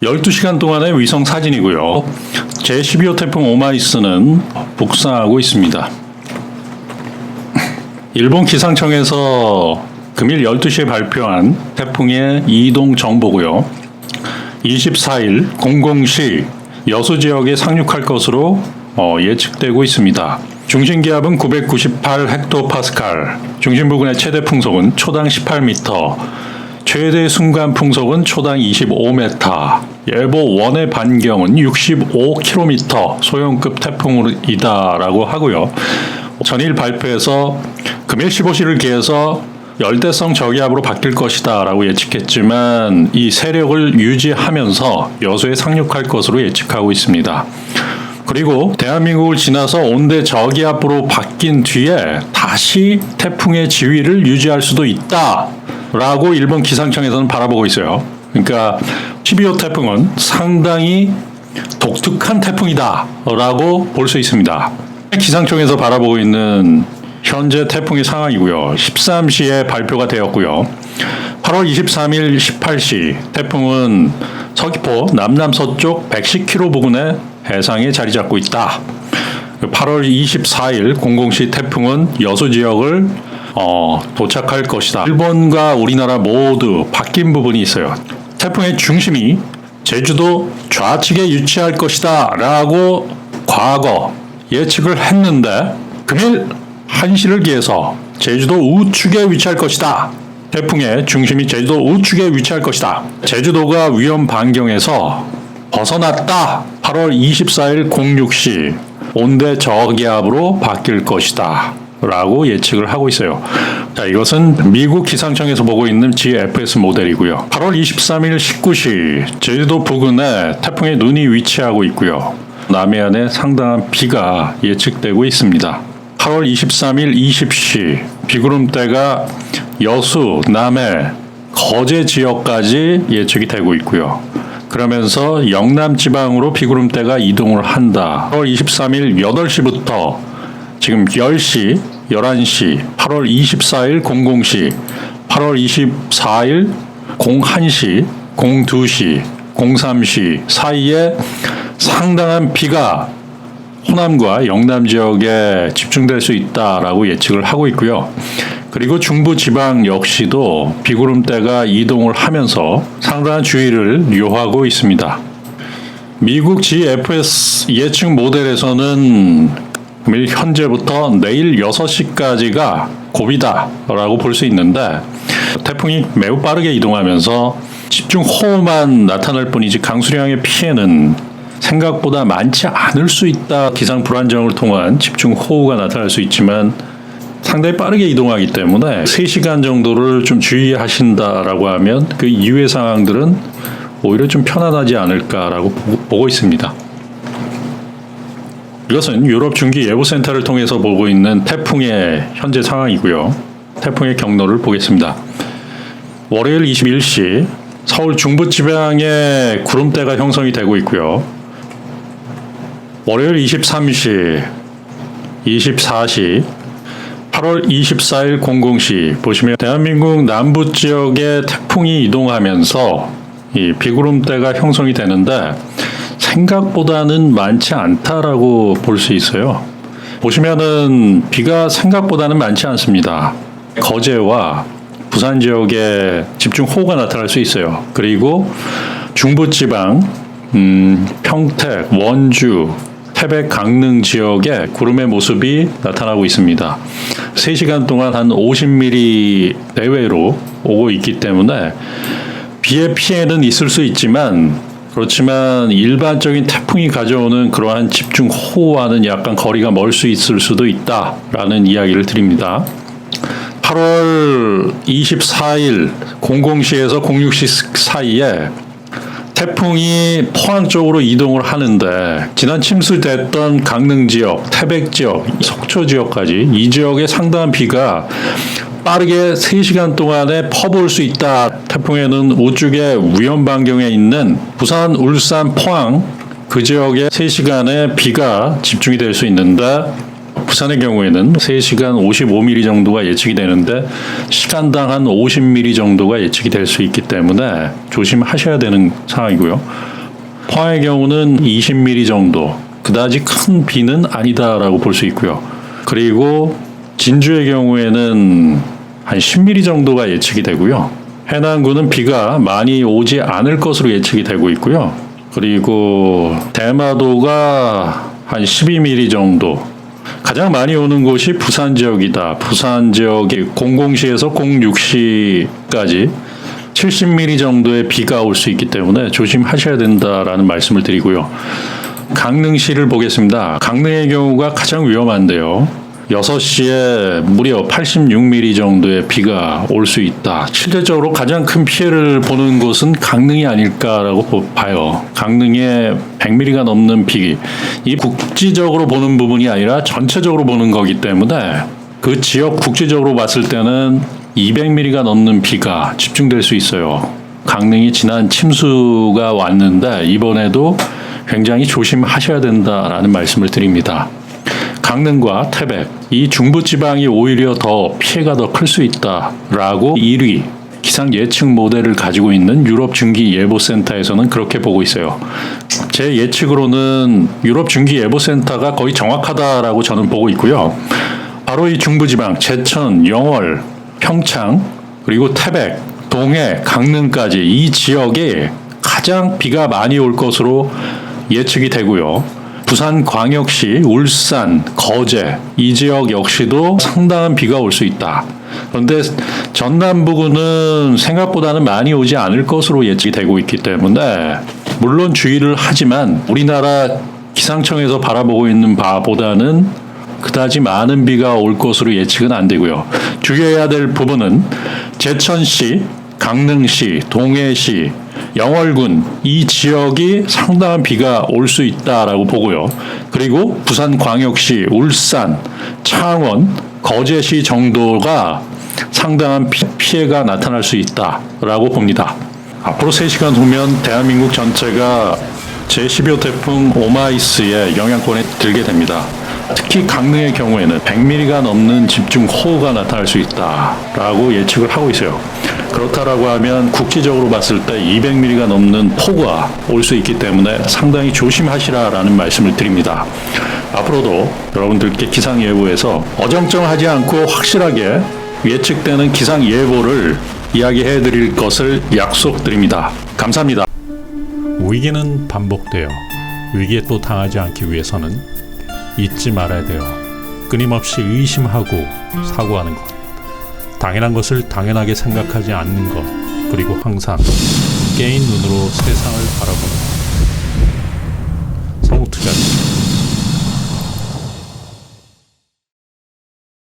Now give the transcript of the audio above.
12시간 동안의 위성 사진이고요. 제12호 태풍 오마이스는 북상하고 있습니다. 일본 기상청에서 금일 12시에 발표한 태풍의 이동 정보고요. 24일 00시 여수 지역에 상륙할 것으로 예측되고 있습니다. 중심 기압은 998헥토파스칼, 중심 부근의 최대 풍속은 초당 18m, 최대 순간 풍속은 초당 25m, 예보 원의 반경은 65km, 소형급 태풍이다라고 하고요. 전일 발표에서 금일 15시를 기해서 열대성 저기압으로 바뀔 것이다 라고 예측했지만 이 세력을 유지하면서 여수에 상륙할 것으로 예측하고 있습니다. 그리고 대한민국을 지나서 온대 저기압으로 바뀐 뒤에 다시 태풍의 지위를 유지할 수도 있다 라고 일본 기상청에서는 바라보고 있어요. 그러니까 12호 태풍은 상당히 독특한 태풍이다 라고 볼 수 있습니다. 기상청에서 바라보고 있는 현재 태풍의 상황이고요. 13시에 발표가 되었고요. 8월 23일 18시 태풍은 서귀포 남남서쪽 110km 부근의 해상에 자리 잡고 있다. 8월 24일 00시 태풍은 여수 지역을 도착할 것이다. 일본과 우리나라 모두 바뀐 부분이 있어요. 태풍의 중심이 제주도 좌측에 위치할 것이다 라고 과거 예측을 했는데 금일 1시를 기해서 제주도 우측에 위치할 것이다. 태풍의 중심이 제주도 우측에 위치할 것이다. 제주도가 위험 반경에서 벗어났다. 8월 24일 06시 온대 저기압으로 바뀔 것이다 라고 예측을 하고 있어요. 자, 이것은 미국 기상청에서 보고 있는 GFS 모델이고요. 8월 23일 19시 제주도 부근에 태풍의 눈이 위치하고 있고요. 남해안에 상당한 비가 예측되고 있습니다. 8월 23일 20시 비구름대가 여수, 남해, 거제 지역까지 예측이 되고 있고요. 그러면서 영남 지방으로 비구름대가 이동을 한다. 8월 23일 8시부터 지금 10시, 11시, 8월 24일 00시, 8월 24일 01시, 02시, 03시 사이에 상당한 비가 호남과 영남 지역에 집중될 수 있다라고 예측을 하고 있고요. 그리고 중부 지방 역시도 비구름대가 이동을 하면서 상당한 주의를 요하고 있습니다. 미국 GFS 예측 모델에서는 금일 현재부터 내일 6시까지가 고비다라고 볼 수 있는데 태풍이 매우 빠르게 이동하면서 집중호우만 나타날 뿐이지 강수량의 피해는 생각보다 많지 않을 수 있다. 기상 불안정을 통한 집중호우가 나타날 수 있지만 상당히 빠르게 이동하기 때문에 3시간 정도를 좀 주의하신다라고 하면 그 이후의 상황들은 오히려 좀 편안하지 않을까라고 보고 있습니다. 이것은 유럽 중기 예보센터를 통해서 보고 있는 태풍의 현재 상황이고요. 태풍의 경로를 보겠습니다. 월요일 21시 서울 중부지방에 구름대가 형성이 되고 있고요. 월요일 23시, 24시, 8월 24일 00시 보시면 대한민국 남부 지역에 태풍이 이동하면서 이 비구름대가 형성이 되는데 생각보다는 많지 않다라고 볼 수 있어요. 보시면은 비가 생각보다는 많지 않습니다. 거제와 부산 지역에 집중호우가 나타날 수 있어요. 그리고 중부지방, 평택, 원주, 태백, 강릉 지역에 구름의 모습이 나타나고 있습니다. 3시간 동안 한 50mm 내외로 오고 있기 때문에 비의 피해는 있을 수 있지만 그렇지만 일반적인 태풍이 가져오는 그러한 집중호우와는 약간 거리가 멀 수 있을 수도 있다라는 이야기를 드립니다. 8월 24일 00시에서 06시 사이에 태풍이 포항 쪽으로 이동을 하는데 지난 침수됐던 강릉 지역, 태백 지역, 속초 지역까지 이 지역에 상당한 비가 빠르게 3시간 동안에 퍼부을 수 있다. 태풍에는 우측에 위험 반경에 있는 부산, 울산, 포항 그 지역에 3시간의 비가 집중이 될 수 있는데 부산의 경우에는 3시간 55mm 정도가 예측이 되는데 시간당 한 50mm 정도가 예측이 될 수 있기 때문에 조심하셔야 되는 상황이고요. 포항의 경우는 20mm 정도, 그다지 큰 비는 아니다라고 볼 수 있고요. 그리고 진주의 경우에는 한 10mm 정도가 예측이 되고요. 해남군은 비가 많이 오지 않을 것으로 예측이 되고 있고요. 그리고 대마도가 한 12mm 정도. 가장 많이 오는 곳이 부산 지역이다. 부산 지역이 00시에서 06시까지 70mm 정도의 비가 올 수 있기 때문에 조심하셔야 된다라는 말씀을 드리고요. 강릉시를 보겠습니다. 강릉의 경우가 가장 위험한데요. 6시에 무려 86mm 정도의 비가 올 수 있다. 실제적으로 가장 큰 피해를 보는 곳은 강릉이 아닐까라고 봐요. 강릉에 100mm가 넘는 비, 이 국지적으로 보는 부분이 아니라 전체적으로 보는 거기 때문에 그 지역 국지적으로 봤을 때는 200mm가 넘는 비가 집중될 수 있어요. 강릉이 지난 침수가 왔는데 이번에도 굉장히 조심하셔야 된다라는 말씀을 드립니다. 강릉과 태백, 이 중부지방이 오히려 더 피해가 더 클 수 있다라고 1위 기상 예측 모델을 가지고 있는 유럽 중기 예보센터에서는 그렇게 보고 있어요. 제 예측으로는 유럽 중기 예보센터가 거의 정확하다라고 저는 보고 있고요. 바로 이 중부지방 제천, 영월, 평창, 그리고 태백, 동해, 강릉까지 이 지역에 가장 비가 많이 올 것으로 예측이 되고요. 부산광역시, 울산, 거제 이 지역 역시도 상당한 비가 올 수 있다. 그런데 전남부군은 생각보다는 많이 오지 않을 것으로 예측이 되고 있기 때문에 물론 주의를 하지만 우리나라 기상청에서 바라보고 있는 바보다는 그다지 많은 비가 올 것으로 예측은 안 되고요. 주의해야 될 부분은 제천시, 강릉시, 동해시, 영월군 이 지역이 상당한 비가 올 수 있다라고 보고요. 그리고 부산광역시, 울산, 창원, 거제시 정도가 상당한 피해가 나타날 수 있다라고 봅니다. 앞으로 3시간 후면 대한민국 전체가 제12호 태풍 오마이스의 영향권에 들게 됩니다. 특히 강릉의 경우에는 100mm가 넘는 집중호우가 나타날 수 있다라고 예측을 하고 있어요. 그렇다라고 하면 국지적으로 봤을 때 200mm가 넘는 폭우가 올 수 있기 때문에 상당히 조심하시라라는 말씀을 드립니다. 앞으로도 여러분들께 기상예보에서 어정쩡하지 않고 확실하게 예측되는 기상예보를 이야기해 드릴 것을 약속드립니다. 감사합니다. 위기는 반복되어 위기에 또 당하지 않기 위해서는 잊지 말아야 돼요. 끊임없이 의심하고 사고하는 것. 당연한 것을 당연하게 생각하지 않는 것. 그리고 항상 깨인 눈으로 세상을 바라보는 것. 성우투자입니다.